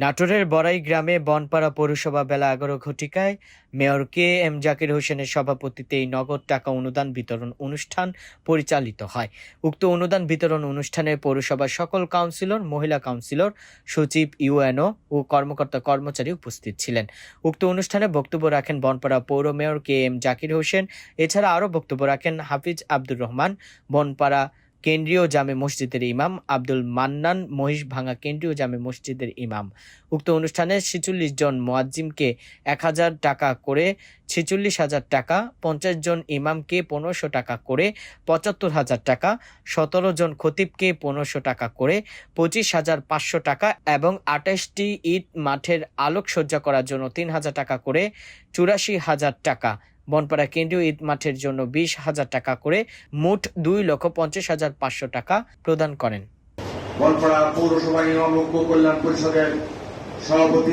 নাটোরের বড়াই গ্রামে বনপাড়া পৌরসভা বেলা 11 ঘটিকায় মেয়র কে এম জাকির হোসেনের সভাপতিত্বে এই নগদ টাকা অনুদান বিতরণ অনুষ্ঠান পরিচালিত হয়। উক্ত অনুদান বিতরণ অনুষ্ঠানে পৌরসভার সকল কাউন্সিলর, মহিলা কাউন্সিলর, সচিব, ইউএনও ও কর্মকর্তা কর্মচারী উপস্থিত ছিলেন। উক্ত অনুষ্ঠানে বক্তব্য রাখেন বনপাড়া পৌর mayor K M Zakir Hossain. এছাড়া আরও বক্তব্য রাখেন হাফিজ আব্দুর রহমান, বনপাড়া কেন্দ্রীয় জামে মসজিদের ইমাম আব্দুল মান্নান, মহিষভাঙ্গা কেন্দ্রীয় জামে মসজিদের ইমাম। উক্ত অনুষ্ঠানে 46 জন মুয়াজ্জিমকে 1000 টাকা করে, 46,000 টাকা, 50 জন ইমামকে 1500 টাকা করে, 75,000 টাকা, 17 জন খতিবকে 1500 টাকা করে, 25,500 টাকা এবং 28টি ঈদ মাঠের আলোকসজ্জা করার জন্য 3,000 টাকা করে, 84,000 টাকা, বনপাড়া কেন্দ্রীয় ঈদ মাঠের জন্য 20,000 টাকা করে মোট 2,50,500 টাকা প্রদান করেন। বনপাড়া পৌরসভা ইমাম ঐক্য কল্যাণ পরিষদের সভাপতি